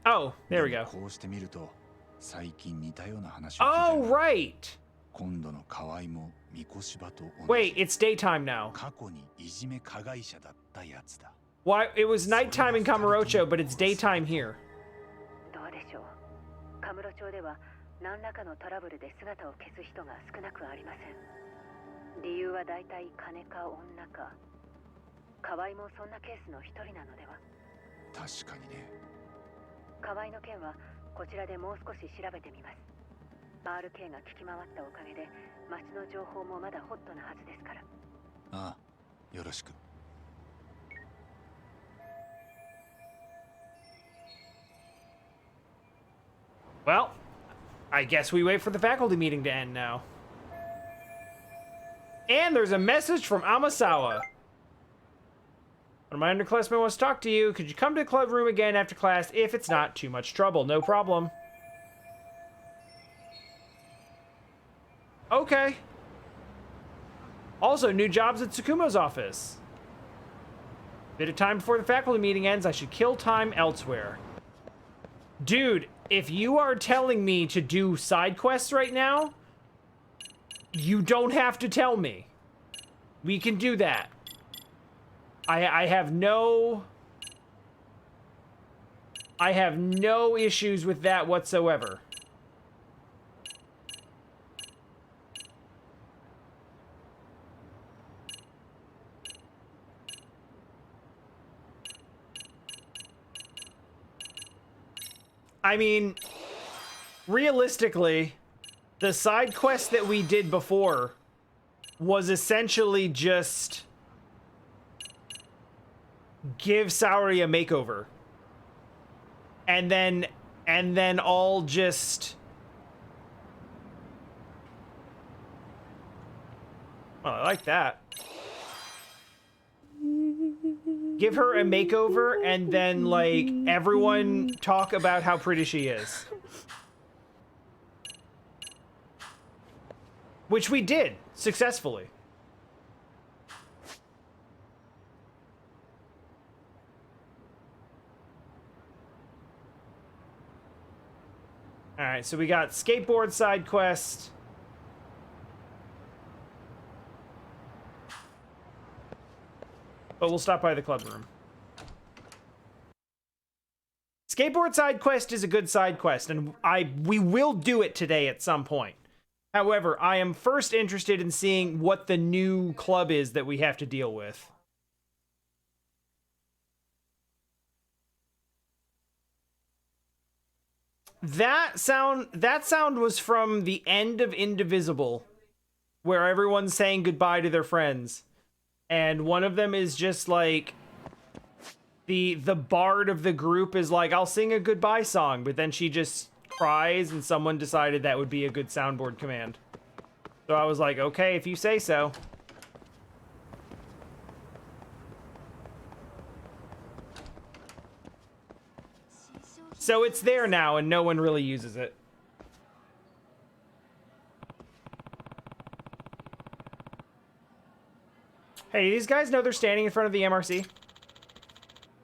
Oh, there we go. Oh, right. Wait, it's daytime now. Why? It was nighttime in Kamurocho, but it's daytime here. カムロ町では何らかのトラブルで姿を消す人が少なくありません。理由はだいたい金か女か。河合もそんなケースの一人なのでは。確かにね。河合の件はこちらでもう少し調べてみます。RK が聞き回ったおかげで町の情報もまだホットなはずですから。ああ、よろしく。Well, I guess we wait for the faculty meeting to end now. And there's a message from Amasawa. One of my underclassmen wants to talk to you. Could you come to the club room again after class if it's not too much trouble? No problem. Okay. Also, new jobs at Tsukumo's office. Bit of time before the faculty meeting ends. I should kill time elsewhere. Dude, if you are telling me to do side quests right now, you don't have to tell me. We can do that. I have no issues with that whatsoever. I mean, realistically, the side quest that we did before was essentially just give Saori a makeover. And then all just... Oh, I like that. Give her a makeover and then, like, everyone talk about how pretty she is. Which we did, successfully. Alright, so we got skateboard side quest. But we'll stop by the club room. Skateboard side quest is a good side quest, and we will do it today at some point. However, I am first interested in seeing what the new club is that we have to deal with. That sound was from the end of Indivisible, where everyone's saying goodbye to their friends. And one of them is just like, the bard of the group is like, I'll sing a goodbye song, but then she just cries, and someone decided that would be a good soundboard command. So I was like, okay, if you say so. So it's there now, and no one really uses it. Hey, these guys know they're standing in front of the MRC?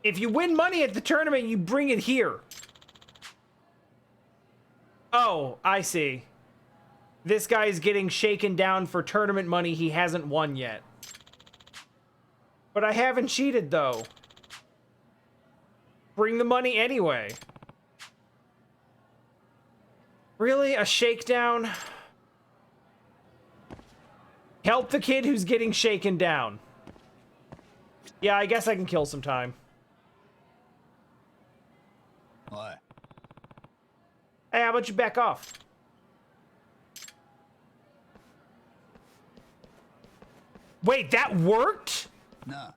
If you win money at the tournament, you bring it here. Oh, I see. This guy is getting shaken down for tournament money he hasn't won yet. But I haven't cheated, though. Bring the money anyway. Really? A shakedown? Help the kid who's getting shaken down. Yeah, I guess I can kill some time. What? Hey, how about you back off? Wait, that worked? No.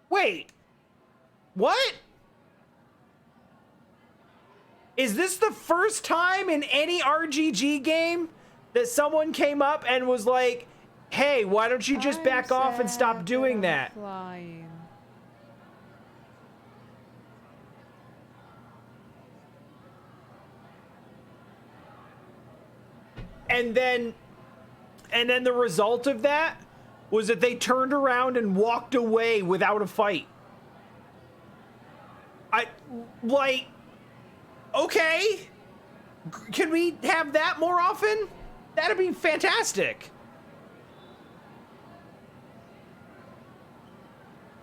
Wait. What? Is this the first time in any RGG game that someone came up and was like, hey, why don't you just back off and stop doing that? Flying. And then the result of that was that they turned around and walked away without a fight. Okay. Can we have that more often? That'd be fantastic.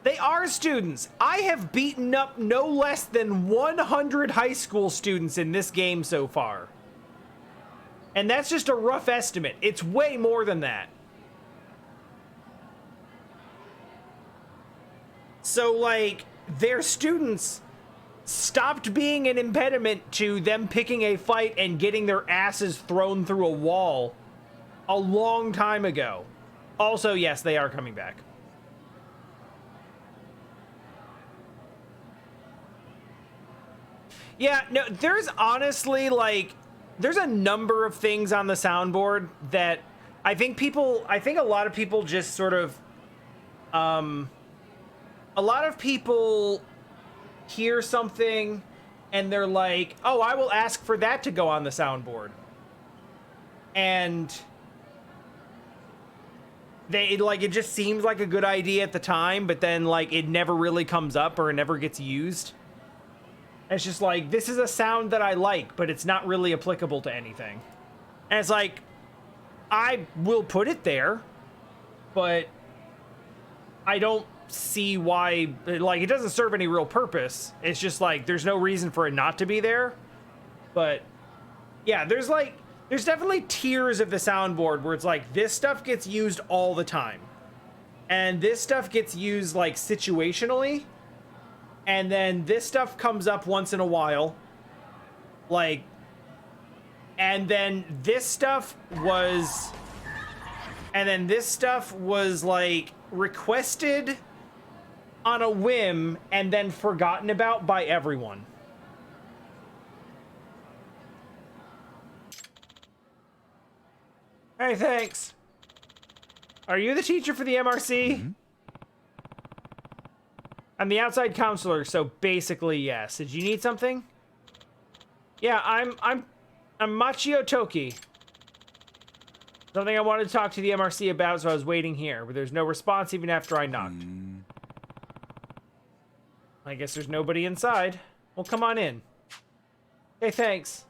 They are students. I have beaten up no less than 100 high school students in this game so far. And that's just a rough estimate. It's way more than that. So, like, their students stopped being an impediment to them picking a fight and getting their asses thrown through a wall a long time ago. Also, yes, they are coming back. Yeah, no, there's honestly, like, there's a number of things on the soundboard that I think a lot of people just sort of, a lot of people hear something and they're like, oh, I will ask for that to go on the soundboard. And they, like, it just seems like a good idea at the time, but then, like, it never really comes up or it never gets used. It's just like, this is a sound that I like, but it's not really applicable to anything. And it's like, I will put it there, but I don't see why, like, it doesn't serve any real purpose. It's just like, there's no reason for it not to be there. But yeah, there's definitely tiers of the soundboard where it's like, this stuff gets used all the time. And this stuff gets used, like, situationally. And then this stuff comes up once in a while. Like, and then this stuff was, like, requested on a whim and then forgotten about by everyone. Hey, thanks. Are you the teacher for the MRC? Mm-hmm. I'm the outside counselor, so basically yes. Did you need something? Yeah, I'm Machio Toki. Something I wanted to talk to the MRC about, so I was waiting here, but there's no response even after I knocked. I guess there's nobody inside. Well, come on in. Hey, thanks.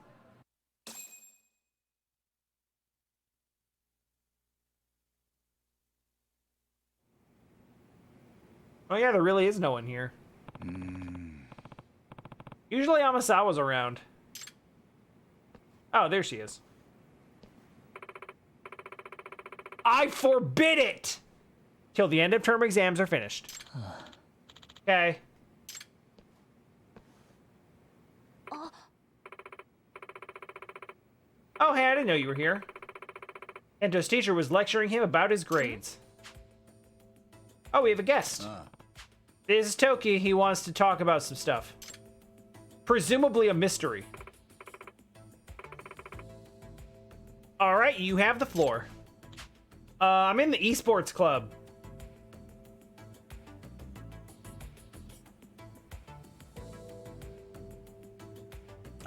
Oh yeah, there really is no one here. Usually Amasawa's around. Oh, there she is. I forbid it! Till the end of term exams are finished. Okay. Oh, hey, I didn't know you were here. Ento's teacher was lecturing him about his grades. Oh, we have a guest. This is Toki. He wants to talk about some stuff. Presumably a mystery. All right, you have the floor. I'm in the esports club.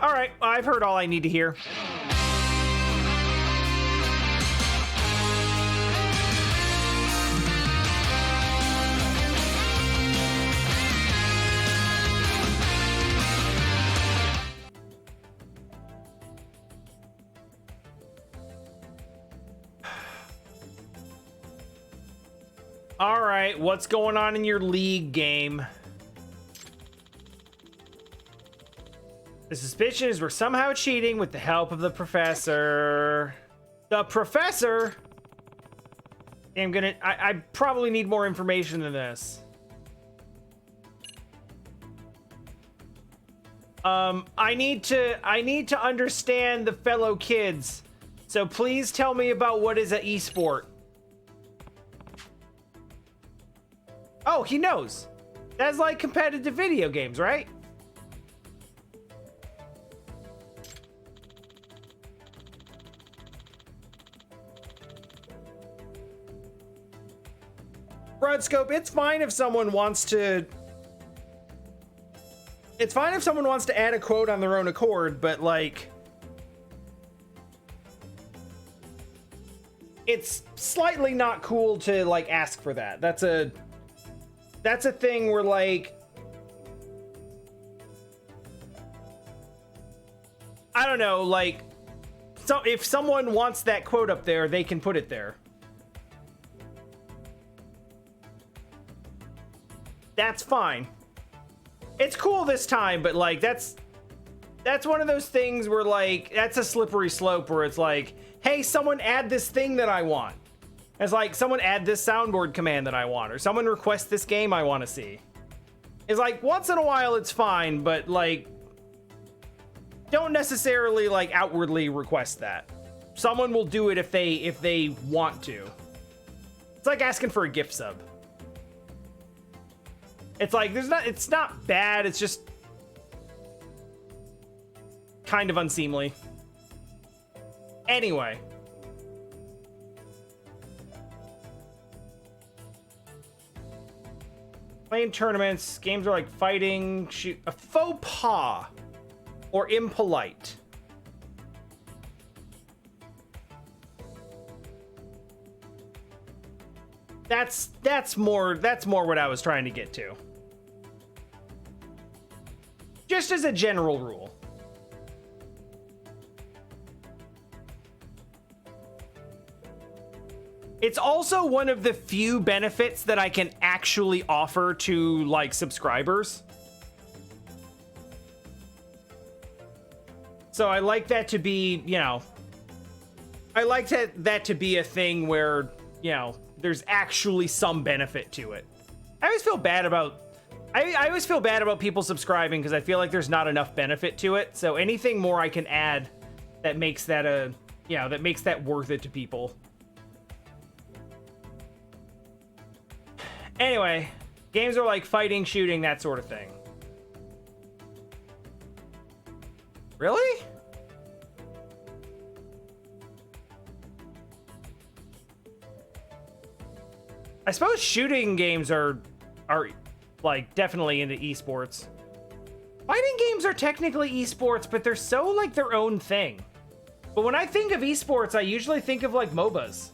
All right, I've heard all I need to hear. All right, what's going on in your league game? The suspicion is we're somehow cheating with the help of the professor. The professor? I probably need more information than this. I need to understand the fellow kids. So please tell me about what is an esport. Oh, he knows. That's like competitive video games, right? Broadscope, it's fine if someone wants to... It's fine if someone wants to add a quote on their own accord, but, like... it's slightly not cool to like ask for that. That's a thing where like, I don't know, like, so if someone wants that quote up there, they can put it there. That's fine. It's cool this time, but like that's one of those things where like that's a slippery slope where it's like, hey, someone add this thing that I want. It's like, someone add this soundboard command that I want, or someone request this game I want to see. It's like, once in a while it's fine, but like, don't necessarily like outwardly request that. Someone will do it if they want to. It's like asking for a gift sub. It's like, it's not bad, it's just kind of unseemly. Anyway. Playing tournaments, games are like fighting, shoot, a faux pas, or impolite. That's more what I was trying to get to. Just as a general rule. It's also one of the few benefits that I can actually offer to like subscribers. So I like that to be, you know, I like that to be a thing where, you know, there's actually some benefit to it. I always feel bad about I always feel bad about people subscribing because I feel like there's not enough benefit to it. So anything more I can add that makes that that makes that worth it to people. Anyway, games are like fighting, shooting, that sort of thing. Really? I suppose shooting games are like definitely into esports. Fighting games are technically esports, but they're so like their own thing. But when I think of esports, I usually think of like MOBAs.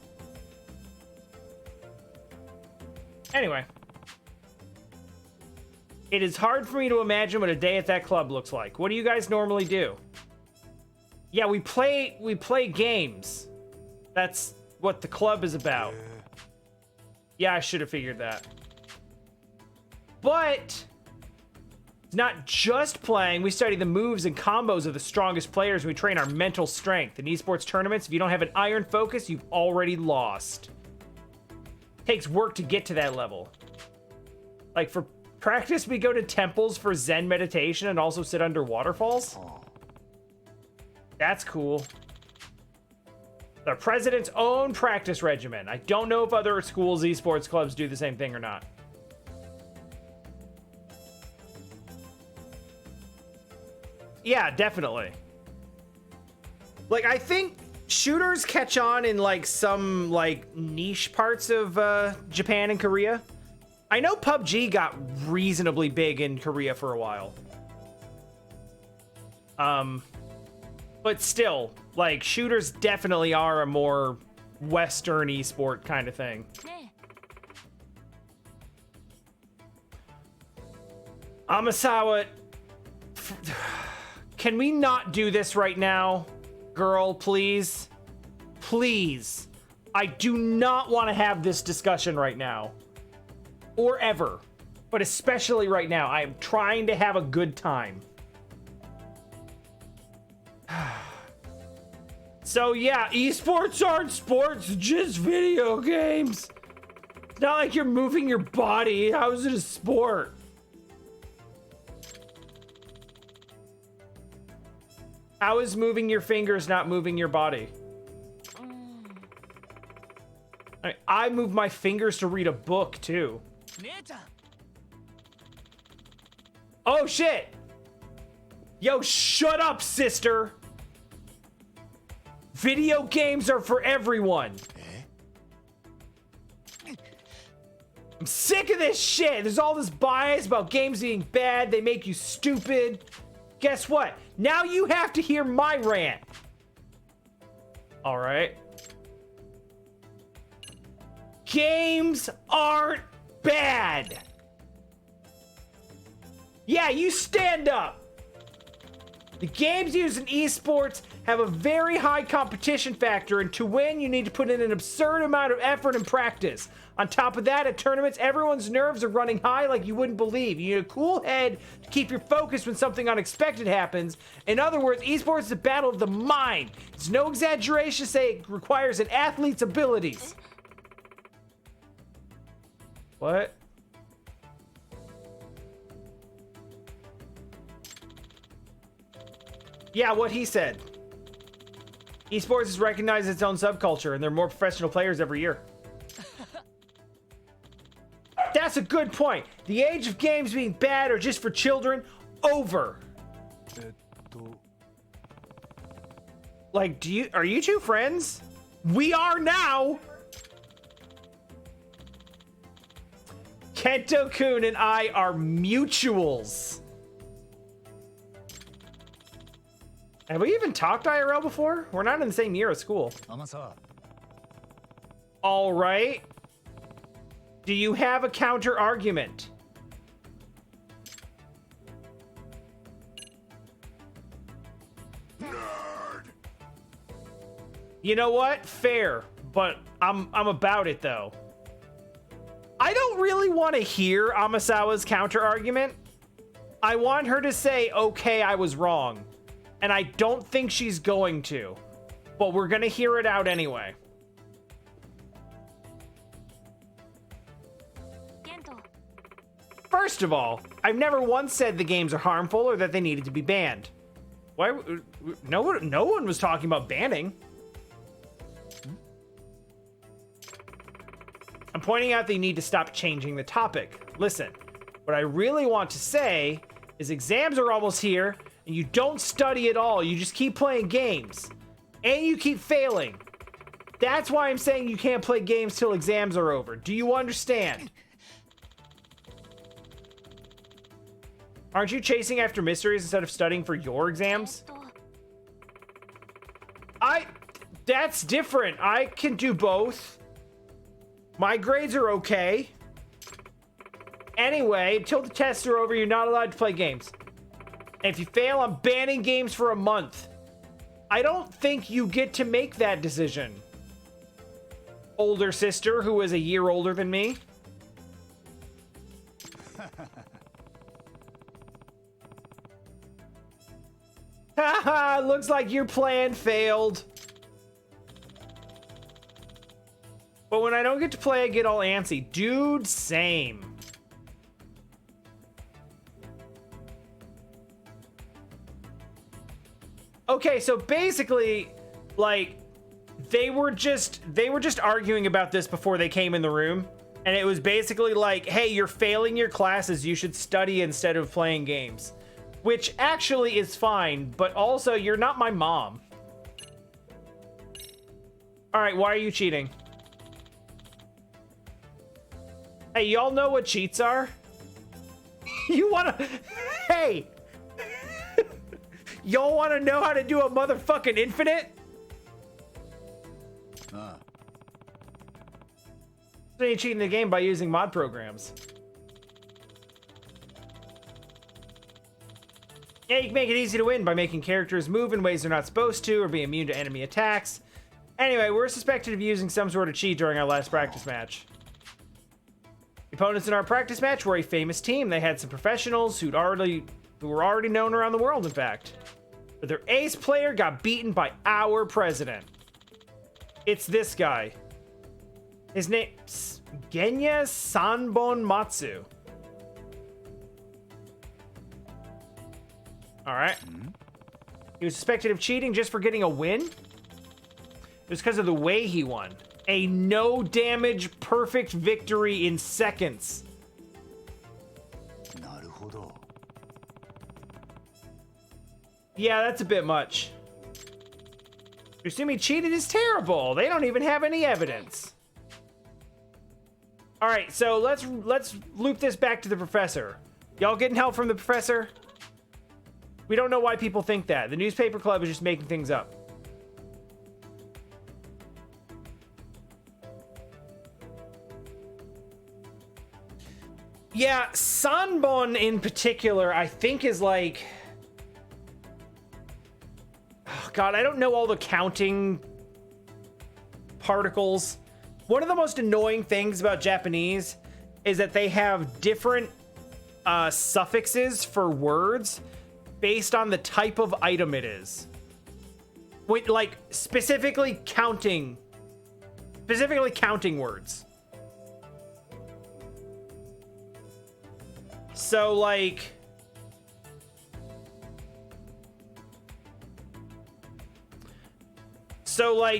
Anyway. It is hard for me to imagine what a day at that club looks like. What do you guys normally do? Yeah, we play games. That's what the club is about. Yeah, I should have figured that. But it's not just playing. We study the moves and combos of the strongest players. We train our mental strength. In esports tournaments, if you don't have an iron focus, you've already lost. Takes work to get to that level. Like for practice, we go to temples for Zen meditation and also sit under waterfalls. That's cool. The president's own practice regimen. I don't know if other schools' esports clubs do the same thing or not. Yeah, definitely. Like, I think shooters catch on in like some like niche parts of Japan and Korea. I know PUBG got reasonably big in Korea for a while. But still, like, shooters definitely are a more Western esport kind of thing. Amasawa, can we not do this right now? Girl, please? Please. I do not want to have this discussion right now. Or ever. But especially right now. I am trying to have a good time. So yeah, esports aren't sports, just video games. It's not like you're moving your body. How is it a sport? How is moving your fingers not moving your body? I move my fingers to read a book too. Oh shit! Yo, shut up, sister! Video games are for everyone. I'm sick of this shit. There's all this bias about games being bad. They make you stupid. Guess what? Now you have to hear my rant. All right. Games aren't bad. Yeah, you stand up. The games used in esports have a very high competition factor, and to win, you need to put in an absurd amount of effort and practice. On top of that, at tournaments, everyone's nerves are running high like you wouldn't believe. You need a cool head to keep your focus when something unexpected happens. In other words, esports is a battle of the mind. It's no exaggeration to say it requires an athlete's abilities. What? Yeah, what he said. Esports has recognized its own subculture, and there are more professional players every year. That's a good point. The age of games being bad or just for children, over. Like, are you two friends? We are now. Kento-kun and I are mutuals. Have we even talked IRL before? We're not in the same year at school. All right. Do you have a counter argument? Nerd. You know what? Fair, but I'm about it though. I don't really want to hear Amasawa's counter argument. I want her to say, "Okay, I was wrong." And I don't think she's going to, but we're gonna hear it out anyway. First of all, I've never once said the games are harmful or that they needed to be banned. Why? No one was talking about banning. I'm pointing out that you need to stop changing the topic. Listen, what I really want to say is exams are almost here, and you don't study at all. You just keep playing games, and you keep failing. That's why I'm saying you can't play games till exams are over. Do you understand? Aren't you chasing after mysteries instead of studying for your exams? That's different. I can do both. My grades are okay. Anyway, until the tests are over, you're not allowed to play games. And if you fail, I'm banning games for a month. I don't think you get to make that decision. Older sister, who is a year older than me. Haha, looks like your plan failed. But when I don't get to play, I get all antsy. Dude, same. Okay, so basically, like, they were just arguing about this before they came in the room. And it was basically like, hey, you're failing your classes. You should study instead of playing games. Which actually is fine, but also you're not my mom. All right, why are you cheating? Hey, y'all know what cheats are? You wanna... Hey! Y'all wanna know how to do a motherfucking infinite? So you cheating the game by using mod programs. Yeah, you can make it easy to win by making characters move in ways they're not supposed to or be immune to enemy attacks. Anyway, we're suspected of using some sort of cheat during our last practice match. The opponents in our practice match were a famous team. They had some professionals who were already known around the world, in fact. But their ace player got beaten by our president. It's this guy. His name's Genya Sanbon Matsu. All right. He was suspected of cheating just for getting a win. It was because of the way he won. A no damage perfect victory in seconds. Yeah, that's a bit much. To assume he cheated is terrible. They don't even have any evidence. All right, so let's loop this back to the professor. Y'all getting help from the professor? We don't know why people think that. The newspaper club is just making things up. Yeah, sanbon in particular, I think is like... Oh, God, I don't know all the counting particles. One of the most annoying things about Japanese is that they have different suffixes for words based on the type of item it is. Wait, like specifically counting words. So like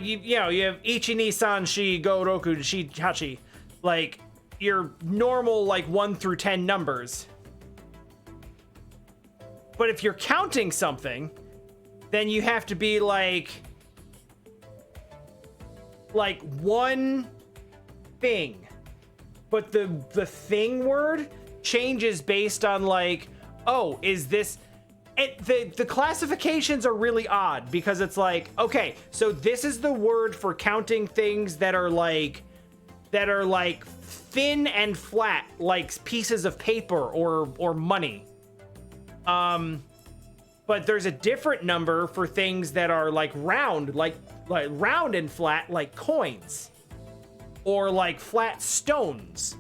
you know, you have ichi ni san shi go roku shi hachi, like your normal like 1 through 10 numbers. But if you're counting something, then you have to be like one thing. But the thing word changes based on like, oh, is this... The classifications are really odd because it's like, okay, so this is the word for counting things that are like thin and flat, like pieces of paper or money. But there's a different number for things that are like round, like round and flat, like coins, or like flat stones.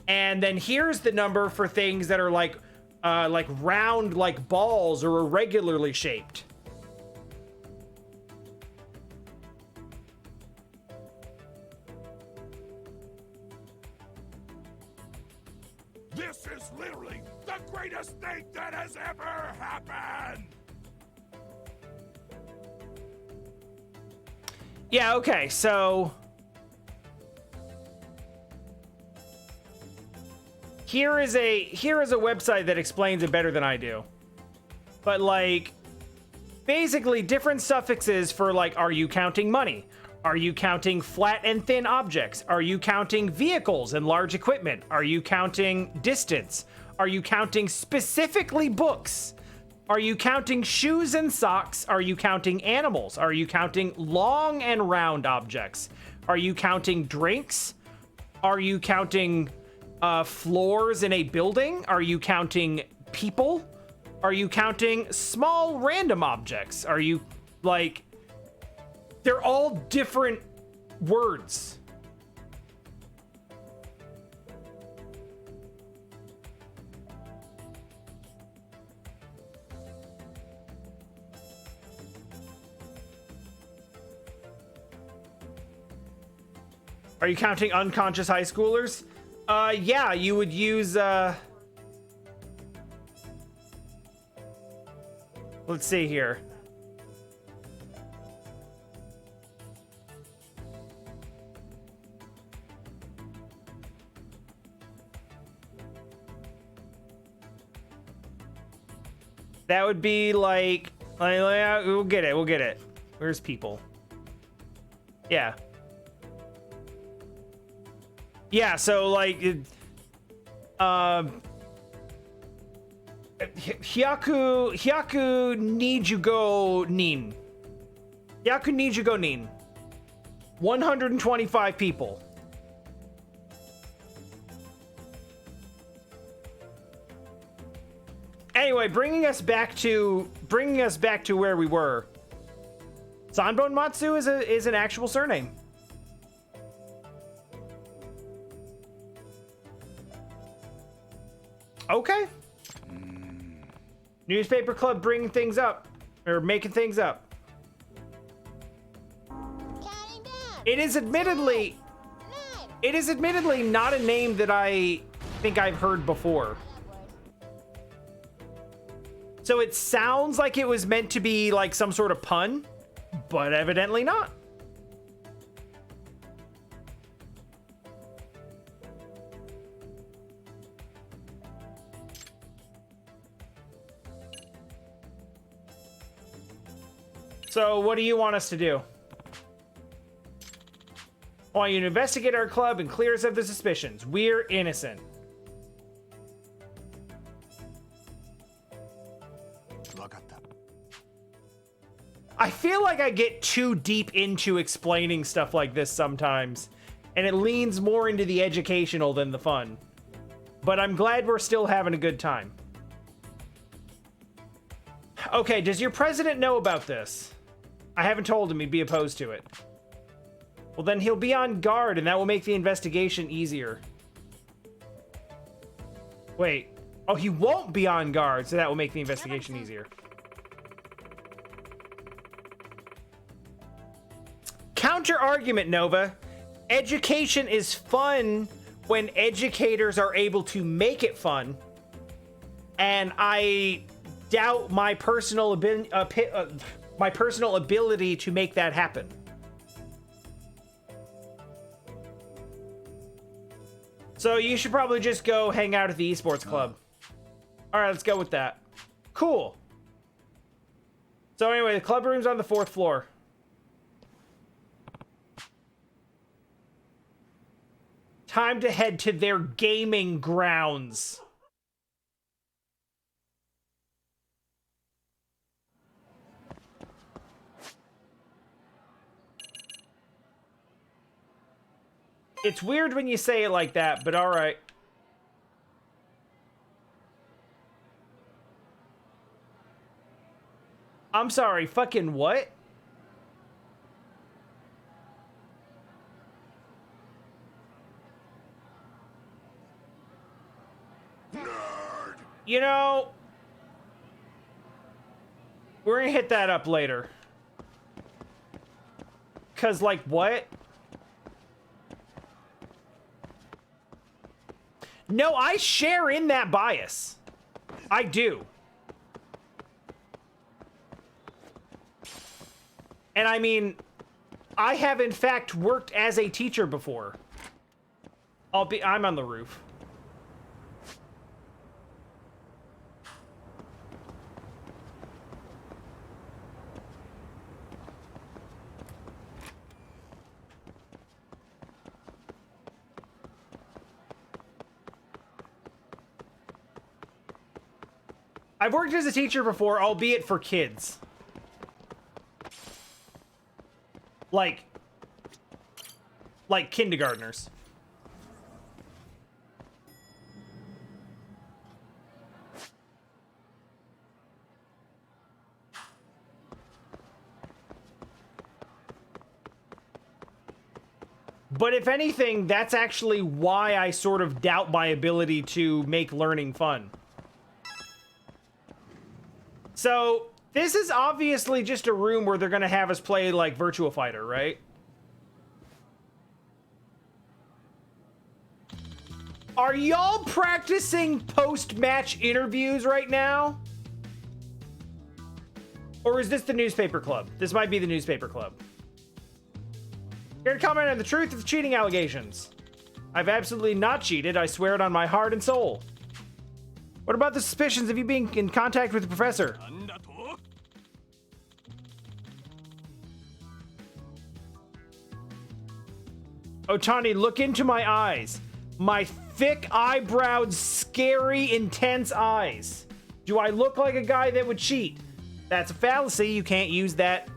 And then here's the number for things that are like round, like balls, or irregularly shaped. This is literally the greatest thing that has ever happened! Yeah, okay, so... Here is a website that explains it better than I do. But like, basically different suffixes for like, are you counting money? Are you counting flat and thin objects? Are you counting vehicles and large equipment? Are you counting distance? Are you counting specifically books? Are you counting shoes and socks? Are you counting animals? Are you counting long and round objects? Are you counting drinks? Are you counting floors in a building? Are you counting people? Are you counting small random objects? Are you like... They're all different words. Are you counting unconscious high schoolers? Yeah, you would use, let's see here. That would be like we'll get it. Where's people? Yeah. Yeah, so like Hyaku need you go nin. Hyaku need you go nin. 125 people. Anyway, bringing us back to where we were. Sanbon Matsu is an actual surname. Okay. Newspaper club bringing things up, or making things up. It is admittedly not a name that I think I've heard before. So it sounds like it was meant to be like some sort of pun, but evidently not. So what do you want us to do? I want you to investigate our club and clear us of the suspicions. We're innocent. I feel like I get too deep into explaining stuff like this sometimes, and it leans more into the educational than the fun. But I'm glad we're still having a good time. Okay, does your president know about this? I haven't told him he'd be opposed to it. Well, then he'll be on guard, and that will make the investigation easier. Wait. Oh, he won't be on guard, so that will make the investigation easier. Counter argument, Nova. Education is fun when educators are able to make it fun. And I doubt my personal ability to make that happen. So you should probably just go hang out at the esports club. All right, let's go with that. Cool. So anyway, the club room's on the 4th floor. Time to head to their gaming grounds. It's weird when you say it like that, but all right. I'm sorry, fucking what? Nerd! You know, we're gonna hit that up later. 'Cause, like, what? No, I share in that bias. I do. And I mean, I have in fact worked as a teacher before. I'm on the roof. I've worked as a teacher before, albeit for kids. Like kindergartners. But if anything, that's actually why I sort of doubt my ability to make learning fun. So, this is obviously just a room where they're gonna have us play, like, Virtua Fighter, right? Are y'all practicing post-match interviews right now? Or is this the newspaper club? This might be the newspaper club. Here to comment on the truth of the cheating allegations. I've absolutely not cheated. I swear it on my heart and soul. What about the suspicions of you being in contact with the professor? Otani, look into my eyes. My thick eyebrowed, scary, intense eyes. Do I look like a guy that would cheat? That's a fallacy. You can't use that.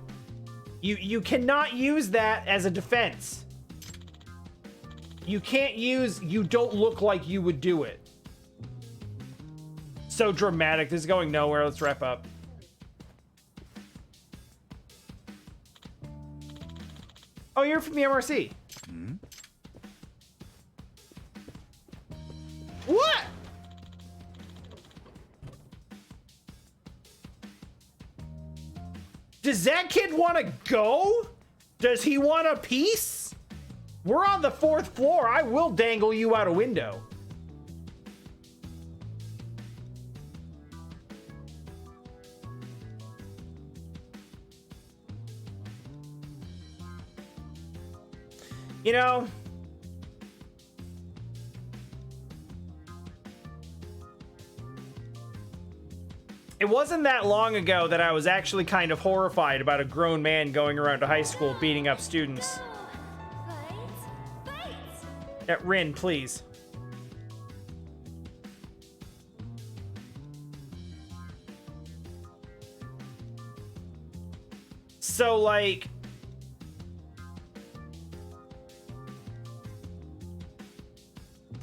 You cannot use that as a defense. You can't use, you don't look like you would do it. So dramatic. This is going nowhere. Let's wrap up. Oh, you're from the MRC. Hmm? What? Does that kid want to go? Does he want a piece? We're on the 4th floor. I will dangle you out a window. You know, it wasn't that long ago that I was actually kind of horrified about a grown man going around to high school beating up students. Rin, please. So, like,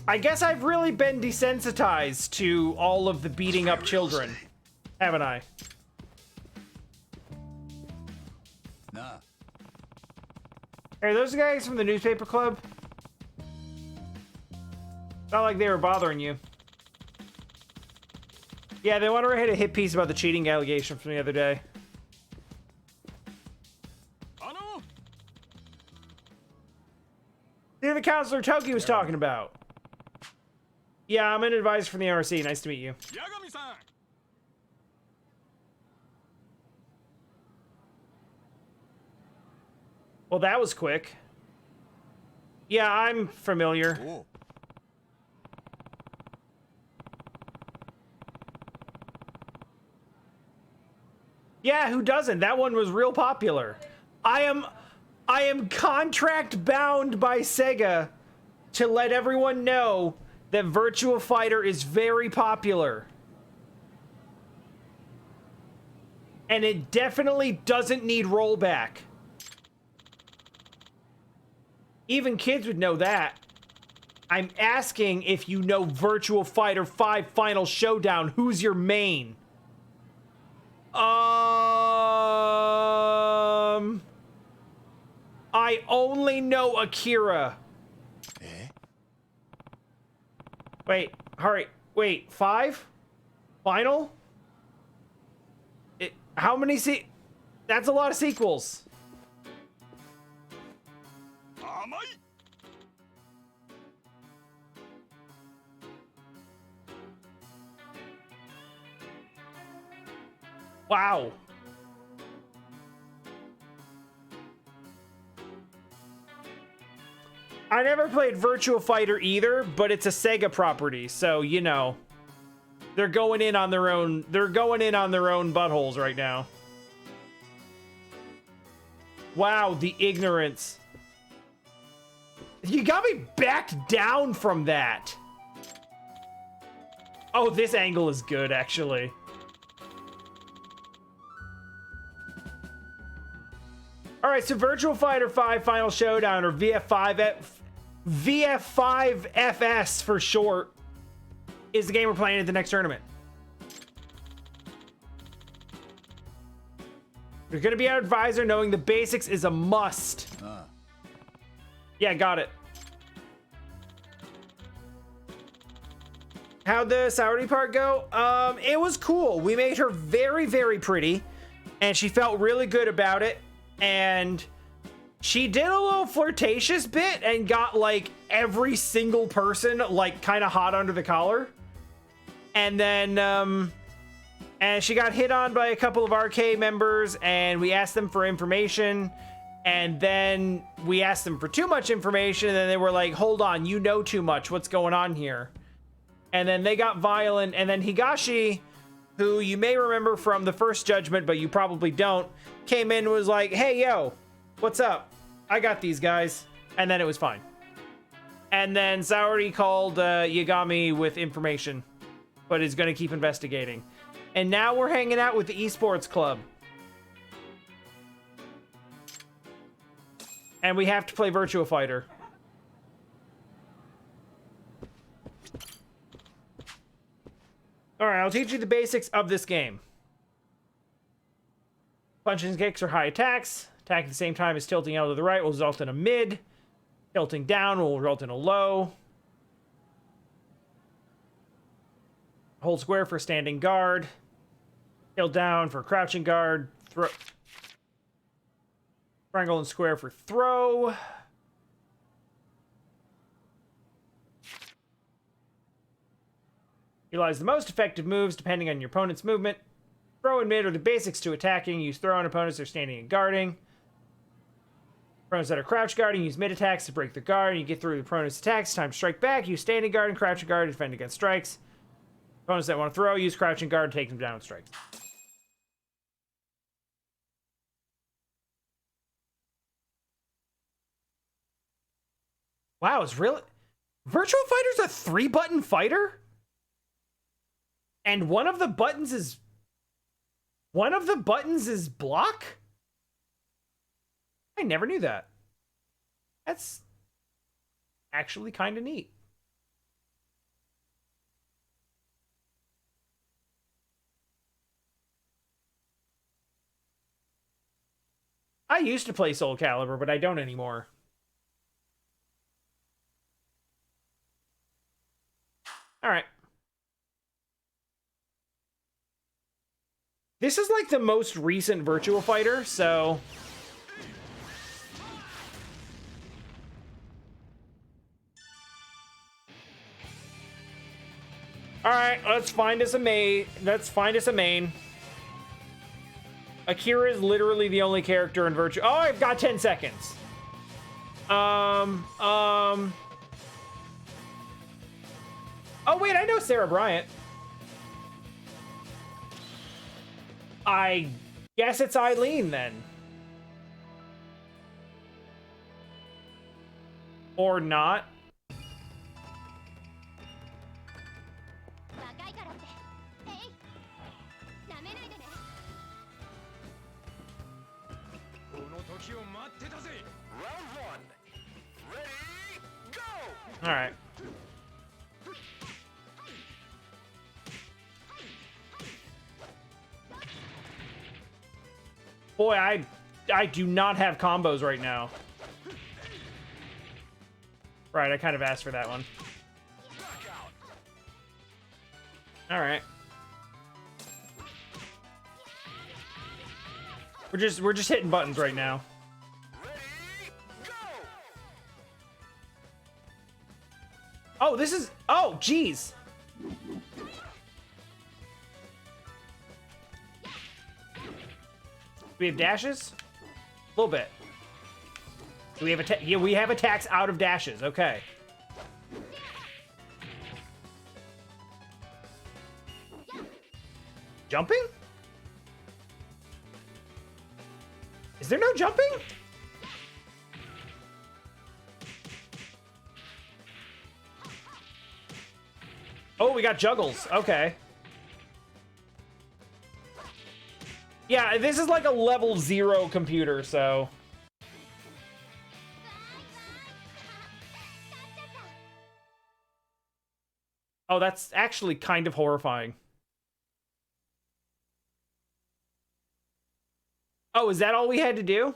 I guess I've really been desensitized to all of the beating up children, haven't I? Nah. Hey, are those the guys from the newspaper club? Not like they were bothering you. Yeah, they want to write a hit piece about the cheating allegation from the other day. You're the counselor Toki was talking about. Yeah, I'm an advisor from the RC. Nice to meet you. Yagami-san. Well, that was quick. Yeah, I'm familiar. Oh. Yeah, who doesn't? That one was real popular. I am contract bound by Sega to let everyone know that Virtua Fighter is very popular. And it definitely doesn't need rollback. Even kids would know that. I'm asking if you know Virtua Fighter 5 Final Showdown, who's your main? I only know Akira. Eh? Wait, hurry. Wait, 5? Final? How many That's a lot of sequels. Amai? Wow. I never played Virtua Fighter either, but it's a Sega property, so you know. They're going in on their own buttholes right now. Wow, the ignorance. You got me backed down from that. Oh, this angle is good, actually. All right, so Virtua Fighter 5 Final Showdown, or VF5FS for short, is the game we're playing at the next tournament. You're gonna be our advisor. Knowing the basics is a must. Yeah, got it. How'd the Saori part go? It was cool. We made her very, very pretty, and she felt really good about it. And she did a little flirtatious bit and got like every single person like kind of hot under the collar. And then and she got hit on by a couple of RK members, and we asked them for information, and then we asked them for too much information, and then they were like, hold on, you know too much, what's going on here? And then they got violent, and then Higashi, who you may remember from the first Judgment, but you probably don't, came in and was like, hey, yo, what's up? I got these guys. And then it was fine. And then Saori called Yagami with information, but is going to keep investigating. And now we're hanging out with the esports club. And we have to play Virtua Fighter. All right, I'll teach you the basics of this game. Punches and kicks are high attacks. Attack at the same time as tilting out to the right will result in a mid. Tilting down will result in a low. Hold square for standing guard. Tilt down for crouching guard. Throw. Triangle and square for throw. Utilize the most effective moves depending on your opponent's movement. Throw and mid are the basics to attacking. Use throw on opponents that are standing and guarding. Opponents that are crouch guarding, use mid attacks to break the guard. You get through the opponent's attacks. Time to strike back. Use standing guard and crouching guard to defend against strikes. Opponents that want to throw, use crouching guard to take them down with strikes. Wow, it's really... Virtua Fighter's a 3-button fighter? And one of the buttons is block? I never knew that. That's actually kind of neat. I used to play Soul Calibur, but I don't anymore. All right. This is like the most recent Virtua Fighter, so... Alright, let's find us a main. Akira is literally the only character in Virtua... Oh, I've got 10 seconds. Oh, wait, I know Sarah Bryant. I guess it's Eileen, then. Or not. All right. Boy, I do not have combos right now. Right, I kind of asked for that one. All right. We're just hitting buttons right now. Oh, this is... Oh, geez. We have dashes? A little bit. Do we have yeah, we have attacks out of dashes. Okay. Jumping? Is there no jumping? Oh, we got juggles. Okay. Yeah, this is like a level 0 computer, so... Oh, that's actually kind of horrifying. Oh, is that all we had to do?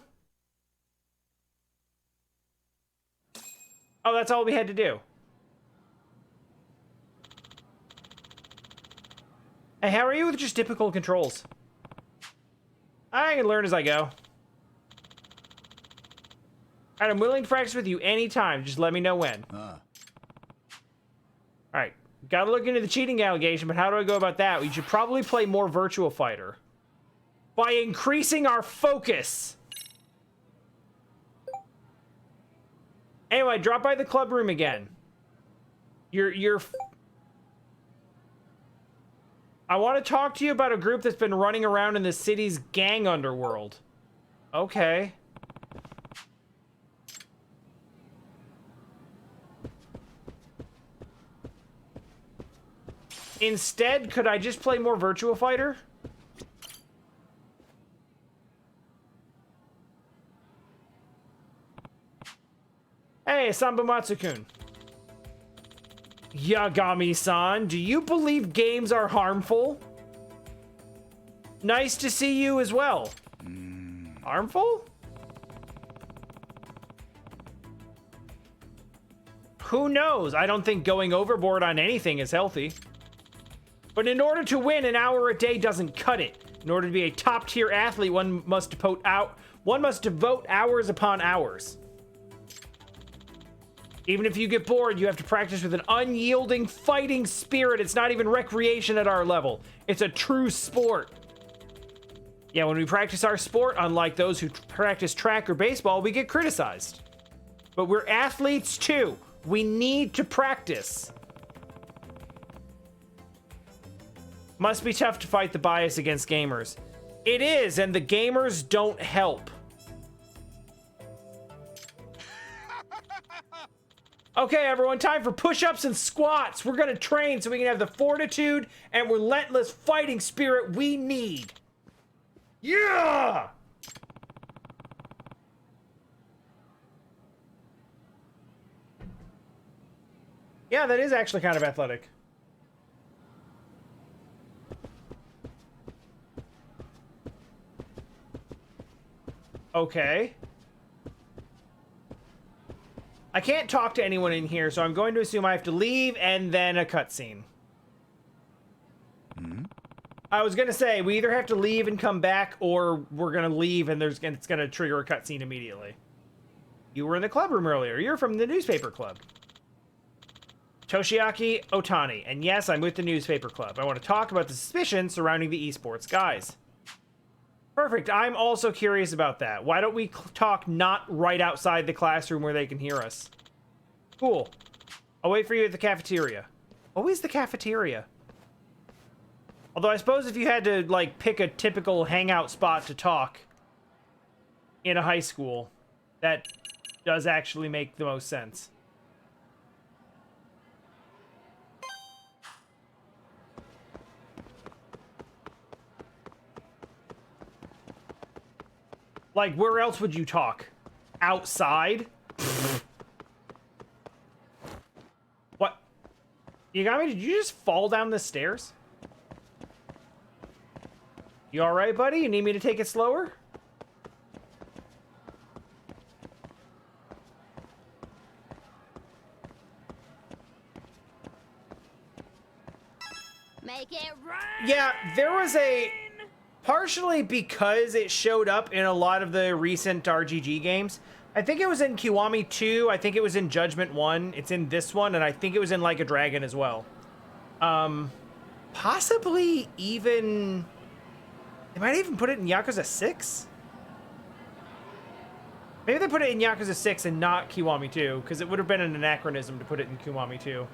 Oh, that's all we had to do. Hey, how are you with just typical controls? I can learn as I go. Alright, I'm willing to practice with you anytime. Just let me know when. Alright, gotta look into the cheating allegation, but how do I go about that? We should probably play more Virtua Fighter. By increasing our focus! Anyway, drop by the club room again. I want to talk to you about a group that's been running around in the city's gang underworld. Okay. Instead, could I just play more Virtua Fighter? Hey, Sambamatsu-kun. Yagami-san, do you believe games are harmful? Nice to see you as well. Harmful? Who knows? I don't think going overboard on anything is healthy. But in order to win, an hour a day doesn't cut it. In order to be a top-tier athlete, one must devote hours upon hours. Even if you get bored, you have to practice with an unyielding fighting spirit. It's not even recreation at our level. It's a true sport. Yeah, when we practice our sport, unlike those who practice track or baseball, we get criticized. But we're athletes too. We need to practice. Must be tough to fight the bias against gamers. It is, and the gamers don't help. Okay, everyone, time for push-ups and squats. We're gonna train so we can have the fortitude and relentless fighting spirit we need. Yeah! Yeah, that is actually kind of athletic. Okay. I can't talk to anyone in here, so I'm going to assume I have to leave and then a cutscene. I was gonna say, we either have to leave and come back, or we're gonna leave and it's gonna trigger a cutscene immediately. You were in the club room earlier. You're from the newspaper club. Toshiaki Otani. And yes, I'm with the newspaper club. I want to talk about the suspicions surrounding the esports guys. Perfect. I'm also curious about that. Why don't we talk not right outside the classroom where they can hear us? Cool. I'll wait for you at the cafeteria. Always the cafeteria. Although I suppose if you had to, like, pick a typical hangout spot to talk in a high school, that does actually make the most sense. Like, where else would you talk? Outside? What? Yagami, did you just fall down the stairs? You alright, buddy? You need me to take it slower? Make it rain! Yeah, there was a... Partially because it showed up in a lot of the recent RGG games. I think it was in Kiwami 2, I think it was in Judgment 1, it's in this one, and I think it was in Like a Dragon as well. Possibly even... They might even put it in Yakuza 6? Maybe they put it in Yakuza 6 and not Kiwami 2, because it would have been an anachronism to put it in Kiwami 2.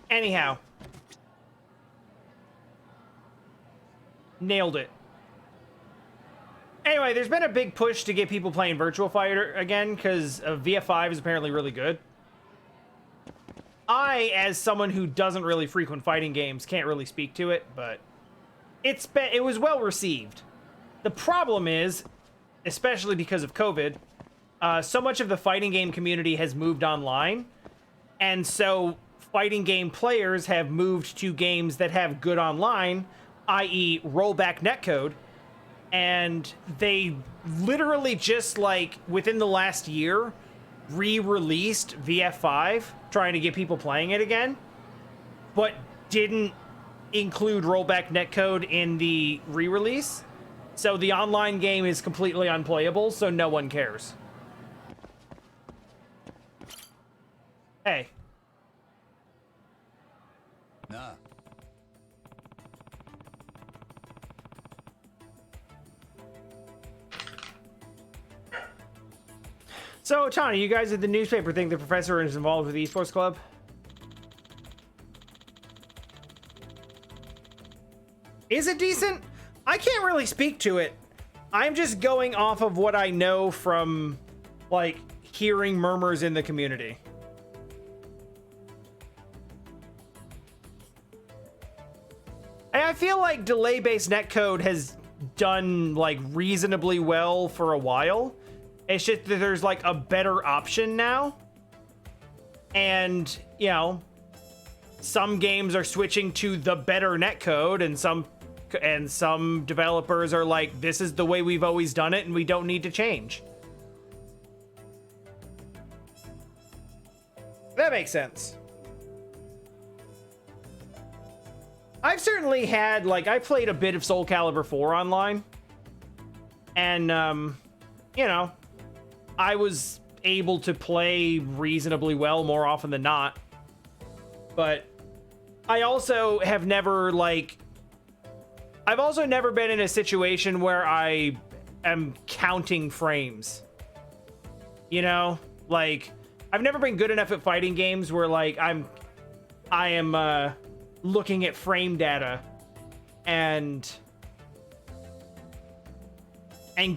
Anyhow. Nailed it. Anyway, there's been a big push to get people playing Virtual Fighter again, because VF5 is apparently really good. I, as someone who doesn't really frequent fighting games, can't really speak to it, but it was well received. The problem is, especially because of COVID, so much of the fighting game community has moved online, and so fighting game players have moved to games that have good online, i.e. rollback netcode, and they literally just, like, within the last year, re-released VF5, trying to get people playing it again, but didn't include rollback netcode in the re-release. So the online game is completely unplayable, so no one cares. Hey. Nah. So, Tony, you guys at the newspaper think the professor is involved with the esports club? Is it decent? I can't really speak to it. I'm just going off of what I know from, like, hearing murmurs in the community. And I feel like delay-based netcode has done, like, reasonably well for a while. It's just that there's, like, a better option now. And, you know, some games are switching to the better netcode, and some developers are like, this is the way we've always done it, and we don't need to change. That makes sense. I've certainly had, like, I played a bit of Soul Calibur 4 online. And, you know, I was able to play reasonably well more often than not. But I also have never, like... I've also never been in a situation where I am counting frames. You know? Like, I've never been good enough at fighting games where, like, I am looking at frame data and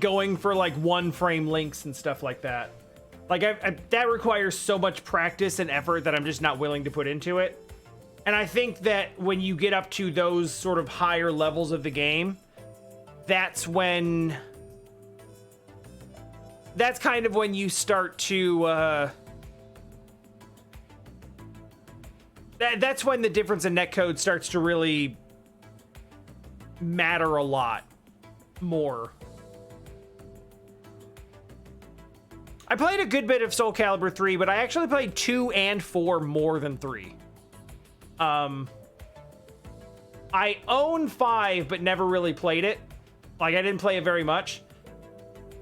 going for, like, one frame links and stuff like that. Like, that requires so much practice and effort that I'm just not willing to put into it. And I think that when you get up to those sort of higher levels of the game, that's when that's kind of when you start to that's when the difference in netcode starts to really matter a lot more. I played a good bit of Soul Calibur 3, but I actually played 2 and 4 more than 3. I own 5, but never really played it. Like, I didn't play it very much.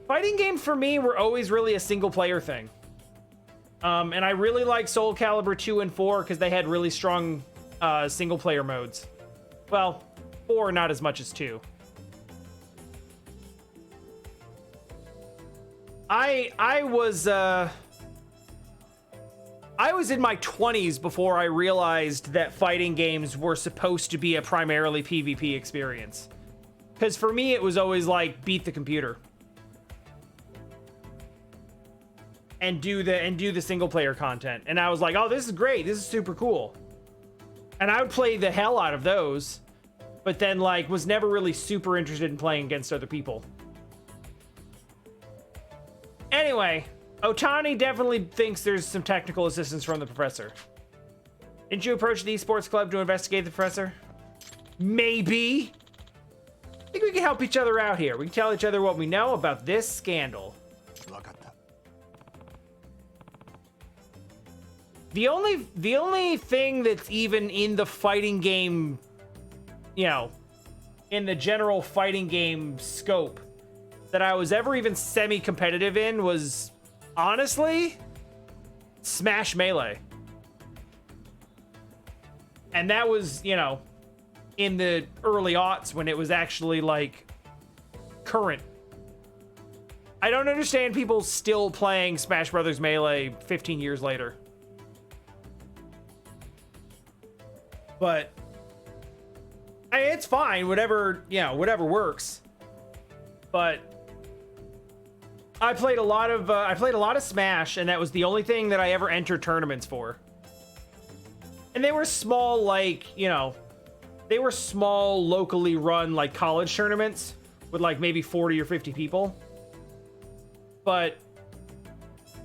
Fighting games for me were always really a single player thing. And I really like Soul Calibur 2 and 4 because they had really strong single player modes. Well, 4 not as much as 2. I was in my 20s before I realized that fighting games were supposed to be a primarily PvP experience. Because for me, it was always like, beat the computer. And do the single player content. And I was like, oh, this is great. This is super cool. And I would play the hell out of those. But then, like, was never really super interested in playing against other people. Anyway, Otani definitely thinks there's some technical assistance from the professor. Didn't you approach the esports club to investigate the professor? Maybe. I think we can help each other out here. We can tell each other what we know about this scandal. The only thing that's even in the fighting game, you know, in the general fighting game scope that I was ever even semi-competitive in was, honestly, Smash Melee. And that was, you know, in the early aughts when it was actually, like, current. I don't understand people still playing Smash Brothers Melee 15 years later. But it's fine, whatever, you know, whatever works. But I played a lot of Smash, and that was the only thing that I ever entered tournaments for. And they were small, like, you know, they were small, locally run, like, college tournaments with, like, maybe 40 or 50 people. But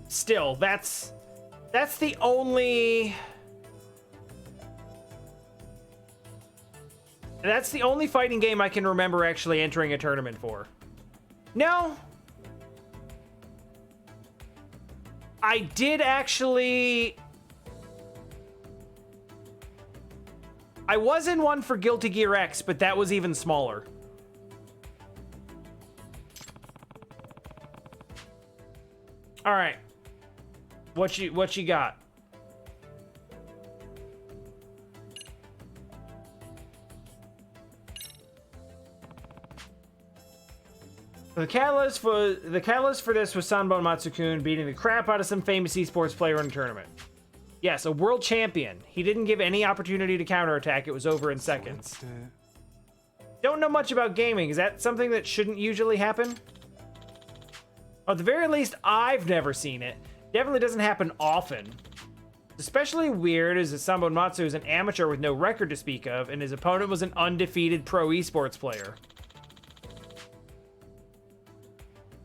still, that's the only... That's the only fighting game I can remember actually entering a tournament for. No. I did actually... I was in one for Guilty Gear X, but that was even smaller. All right. What you got? The catalyst for this was Sanbon Matsukun beating the crap out of some famous esports player in a tournament. Yes, a world champion. He didn't give any opportunity to counterattack. It was over in seconds. Don't know much about gaming. Is that something that shouldn't usually happen? At the very least, I've never seen it. Definitely doesn't happen often. Especially weird is that Sanbon Matsu is an amateur with no record to speak of, and his opponent was an undefeated pro esports player.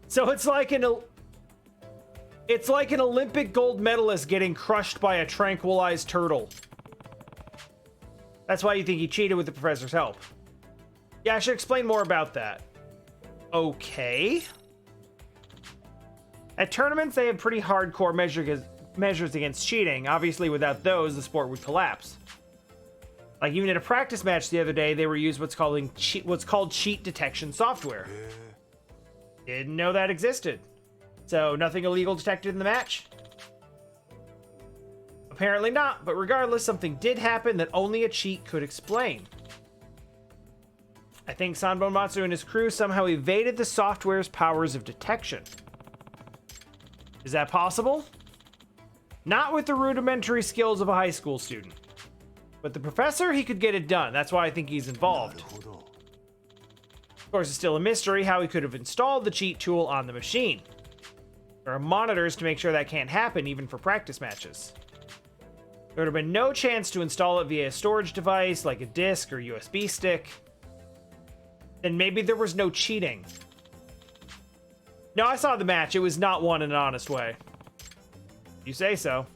So it's like an Olympic gold medalist getting crushed by a tranquilized turtle. That's why you think he cheated with the professor's help. Yeah, I should explain more about that. Okay. At tournaments, they have pretty hardcore measures against cheating. Obviously, without those, the sport would collapse. Like, even in a practice match the other day, they were used what's called cheat detection software. Didn't know that existed. So, nothing illegal detected in the match? Apparently not, but regardless, something did happen that only a cheat could explain. I think Sanbon Matsu and his crew somehow evaded the software's powers of detection. Is that possible? Not with the rudimentary skills of a high school student. But the professor, he could get it done. That's why I think he's involved. Of course, it's still a mystery how he could have installed the cheat tool on the machine. There are monitors to make sure that can't happen, even for practice matches. There would have been no chance to install it via a storage device, like a disk or USB stick. Then maybe there was no cheating. No, I saw the match. It was not won in an honest way. You say so.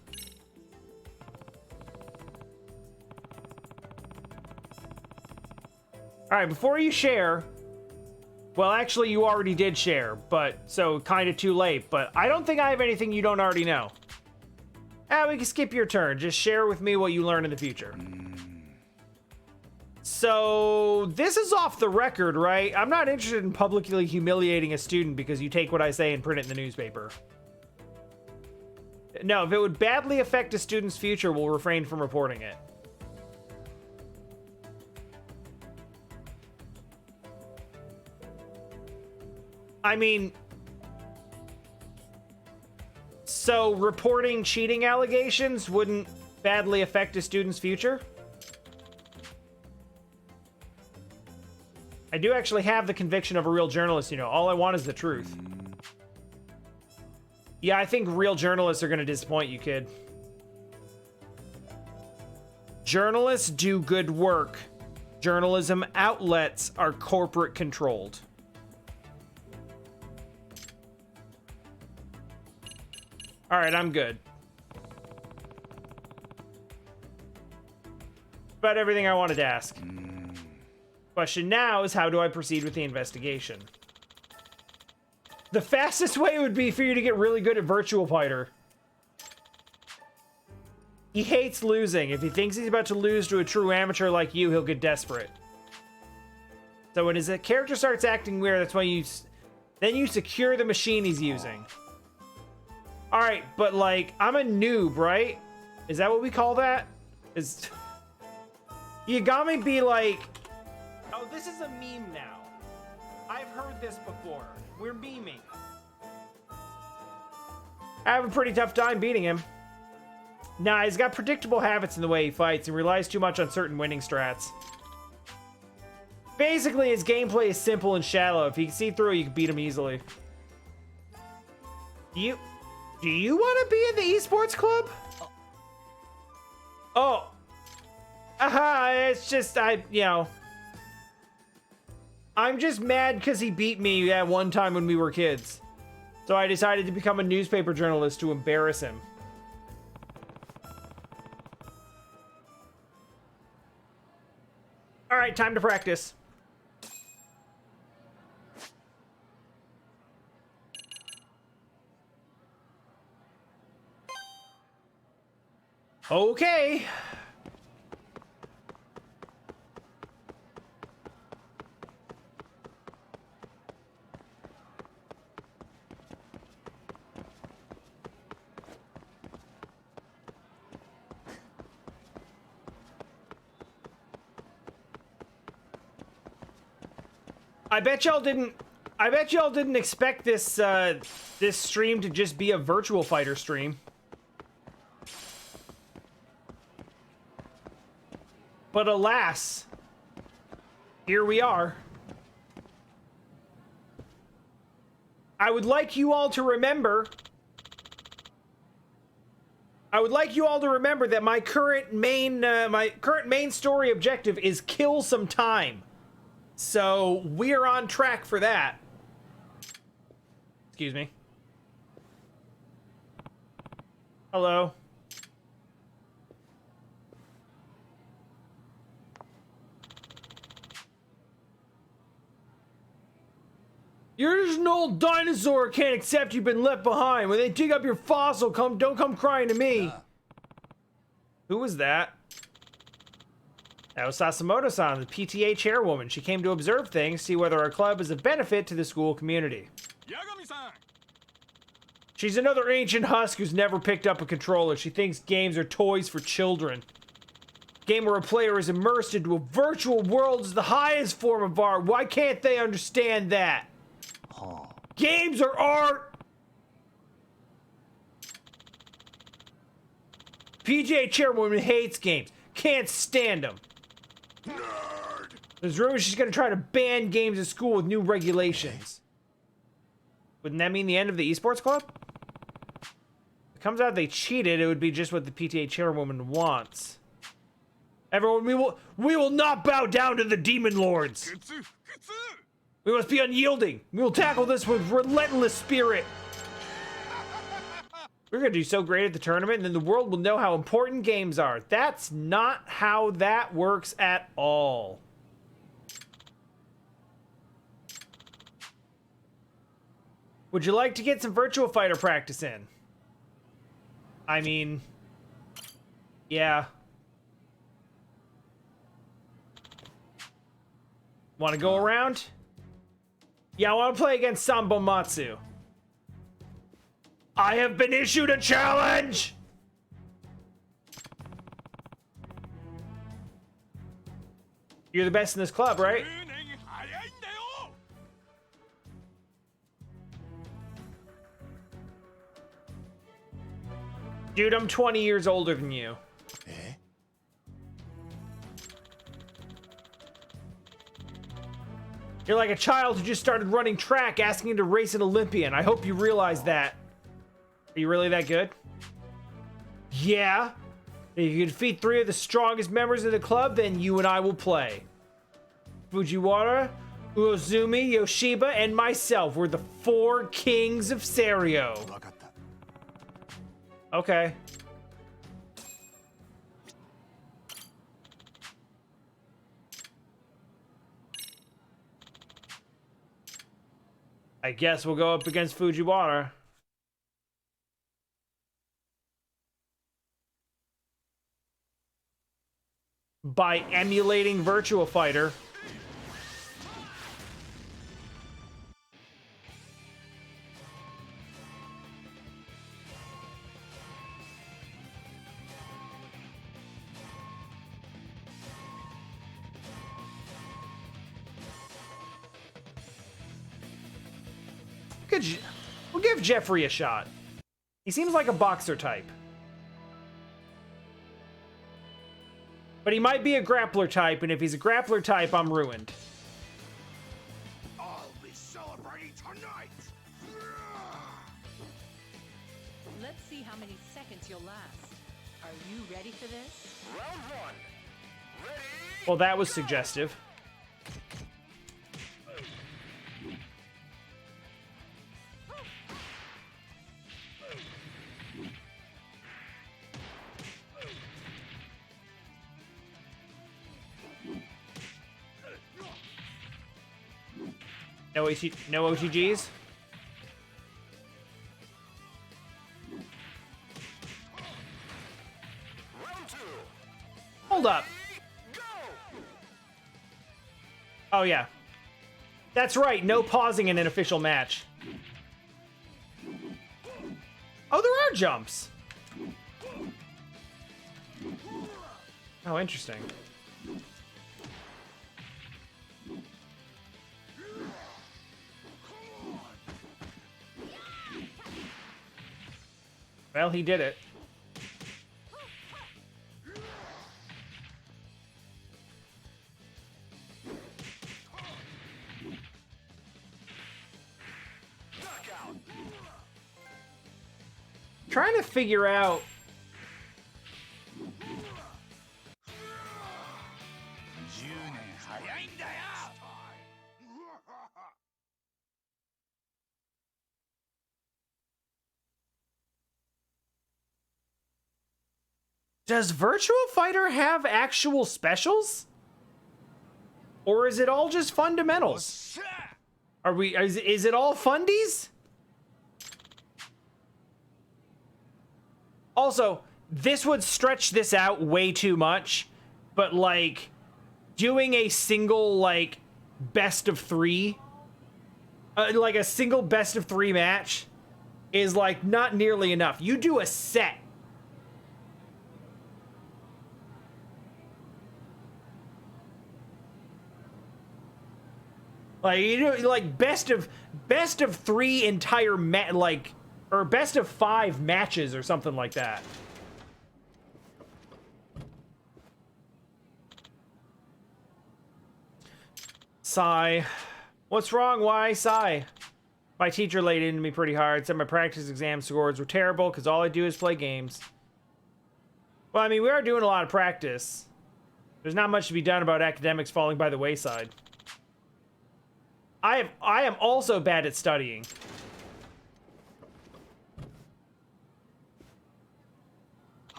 Alright, before you share... Well, actually, you already did share, but... So, kind of too late, but I don't think I have anything you don't already know. We can skip your turn. Just share with me what you learn in the future. So, this is off the record, right? I'm not interested in publicly humiliating a student because you take what I say and print it in the newspaper. No, if it would badly affect a student's future, we'll refrain from reporting it. I mean... So, reporting cheating allegations wouldn't badly affect a student's future? I do actually have the conviction of a real journalist, you know. All I want is the truth. Yeah, I think real journalists are going to disappoint you, kid. Journalists do good work. Journalism outlets are corporate controlled. All right, I'm good. About everything I wanted to ask. Question now is, how do I proceed with the investigation? The fastest way would be for you to get really good at Virtual Fighter. He hates losing. If he thinks he's about to lose to a true amateur like you, he'll get desperate. So when his character starts acting weird, that's when then you secure the machine he's using. All right, but like, I'm a noob, right? Is that what we call that? Is Yagami be like, oh, this is a meme now. I've heard this before. We're memeing. I have a pretty tough time beating him. Nah, he's got predictable habits in the way he fights and relies too much on certain winning strats. Basically, his gameplay is simple and shallow. If you can see through it, you can beat him easily. Do you want to be in the esports club? Oh. It's just, you know. I'm just mad because he beat me at one time when we were kids. So I decided to become a newspaper journalist to embarrass him. All right, time to practice. Okay. I bet y'all didn't expect this this stream to just be a Virtual Fighter stream. But alas, here we are. I would like you all to remember that my current main story objective is kill some time. So we're on track for that. Excuse me. Hello. You're just an old dinosaur, can't accept you've been left behind. When they dig up your fossil, don't come crying to me. Who was that? That was Sasimoto-san, the PTA chairwoman. She came to observe things, see whether our club is a benefit to the school community. Yagami-san! She's another ancient husk who's never picked up a controller. She thinks games are toys for children. Game where a player is immersed into a virtual world is the highest form of art. Why can't they understand that? Games are art! PGA chairwoman hates games. Can't stand them. Nerd! There's rumors she's gonna try to ban games at school with new regulations. Wouldn't that mean the end of the esports club? If it comes out they cheated, it would be just what the PTA chairwoman wants. Everyone, we will not bow down to the demon lords. We must be unyielding. We will tackle this with relentless spirit. We're gonna do so great at the tournament, and then the world will know how important games are. That's not how that works at all. Would you like to get some Virtua Fighter practice in? I mean, yeah. Want to go around? Yeah, I want to play against Sambo Matsu. I have been issued a challenge! You're the best in this club, right? Dude, I'm 20 years older than you. You're like a child who just started running track asking to race an Olympian. I hope you realize that. Are you really that good? Yeah. If you can defeat 3 of the strongest members of the club, then you and I will play. Fujiwara, Uozumi, Yoshiba, and myself were the 4 kings of Serio. Okay. I guess we'll go up against Fujiwara. By emulating Virtua Fighter. We'll give Jeffrey a shot. He seems like a boxer type. But he might be a grappler type, and if he's a grappler type, I'm ruined. I'll be celebrating tonight. Let's see how many seconds you'll last. Are you ready for this? Round 1. Ready? Well, that was suggestive. No OTGs? Round 2. Hold up. Go. Oh, yeah. That's right, no pausing in an official match. Oh, there are jumps. Oh, interesting. Well, he did it. Trying to figure out. Does Virtua Fighter have actual specials? Or is it all just fundamentals? Are we, is it all fundies? Also, this would stretch this out way too much, but like doing a single like best of 3, like a single best of 3 match is like not nearly enough. You do a set. Like you do like best of 3 entire or best of 5 matches or something like that. Sigh. What's wrong? Why sigh? My teacher laid into me pretty hard, said my practice exam scores were terrible because all I do is play games. Well, I mean, we are doing a lot of practice. There's not much to be done about academics falling by the wayside. I am also bad at studying.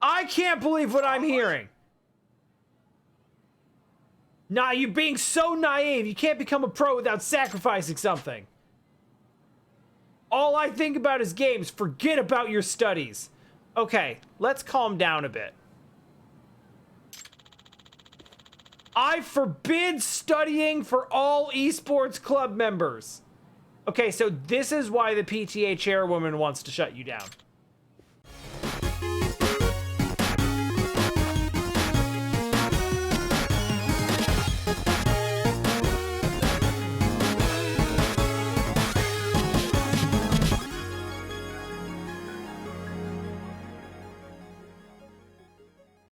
I can't believe what I'm hearing. Nah, you're being so naive. You can't become a pro without sacrificing something. All I think about is games. Forget about your studies. Okay, let's calm down a bit. I forbid studying for all esports club members. Okay, so this is why the PTA chairwoman wants to shut you down.